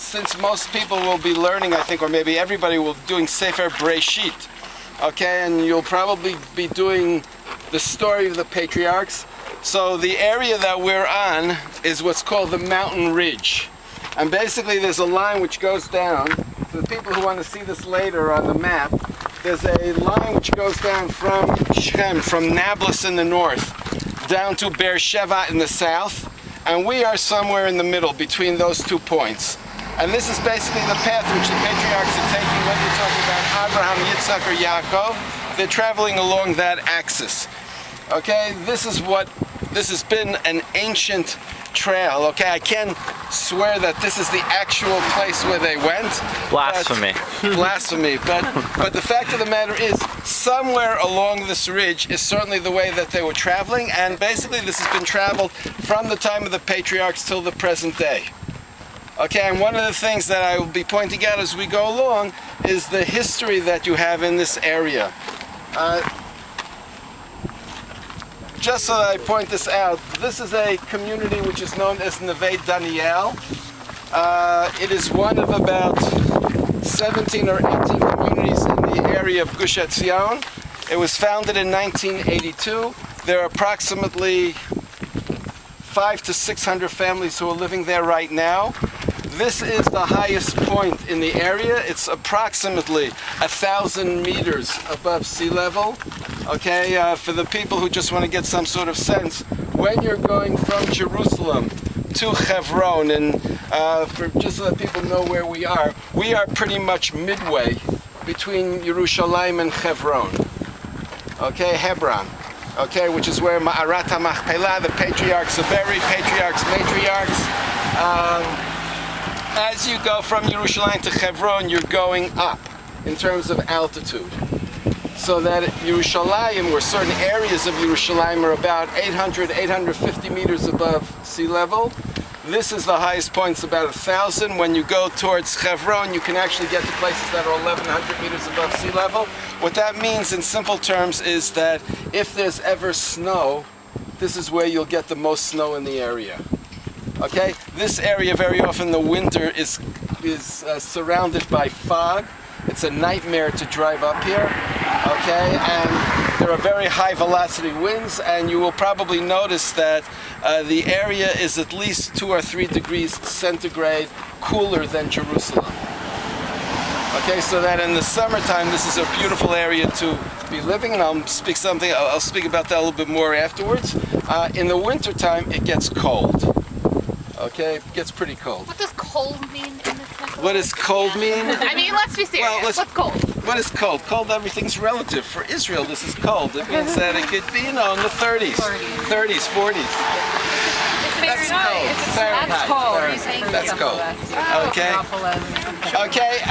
since most people will be learning, I think, or maybe everybody will be doing Sefer Breshit, okay, and you'll probably be doing the story of the patriarchs. So the area that we're on is what's called the mountain ridge. And basically there's a line which goes down. For the people who want to see this later on the map, there's a line which goes down from Shem, from Nablus in the north, down to Beersheba in the south. And we are somewhere in the middle between those 2 points. And this is basically the path which the patriarchs are taking when you're talking about Abraham, Yitzhak, or Yaakov. They're traveling along that axis. Okay, this has been an ancient trail. Okay, I can swear that this is the actual place where they went. Blasphemy. Blasphemy. But the fact of the matter is, somewhere along this ridge is certainly the way that they were traveling, and basically this has been traveled from the time of the patriarchs till the present day. Okay, and one of the things that I will be pointing out as we go along is the history that you have in this area. Just so that I point this out, this is a community which is known as Neve Daniel. It is one of about 17 or 18 communities in the area of Gush Etzion. It was founded in 1982. There are approximately 500 to 600 families who are living there right now. This is the highest point in the area. It's approximately 1,000 meters above sea level. Okay, for the people who just want to get some sort of sense, when you're going from Jerusalem to Hebron, and just so that people know where we are pretty much midway between Yerushalayim and Hebron. Okay, Hebron. Okay, which is where Ma'arat HaMachpelah, the patriarchs are buried, patriarchs, matriarchs. As you go from Yerushalayim to Hebron, you're going up in terms of altitude. So that Yerushalayim, or certain areas of Yerushalayim, are about 800, 850 meters above sea level. This is the highest point, it's about 1,000. When you go towards Hebron, you can actually get to places that are 1,100 meters above sea level. What that means in simple terms is that if there's ever snow, this is where you'll get the most snow in the area. Okay, this area very often in the winter is surrounded by fog. It's a nightmare to drive up here. Okay, and there are very high velocity winds, and you will probably notice that the area is at least 2 or 3 degrees centigrade cooler than Jerusalem. Okay, so that in the summertime this is a beautiful area to be living, and I'll speak about that a little bit more afterwards. In the wintertime it gets cold. Okay, it gets pretty cold. What does cold mean in this country? What does cold mean? I mean, let's be serious. Well, what's cold? What is cold? Cold, everything's relative. For Israel, this is cold. It means that it could be, in the 30s, 30s, 40s. That's cold. That's cold. That's cold. Okay. Okay.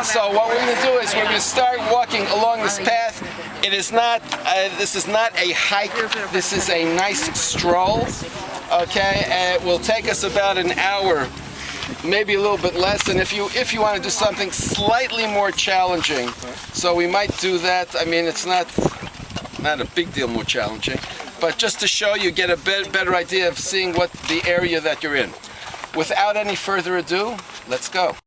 So what we're going to do is we're going to start walking along this path. It is not. This is not a hike. This is a nice stroll. Okay. It will take us about an hour, maybe a little bit less. And if you want to do something slightly more challenging, so we might do that. I mean, it's not a big deal more challenging. But just to show you, get a better idea of seeing what the area that you're in. Without any further ado, let's go.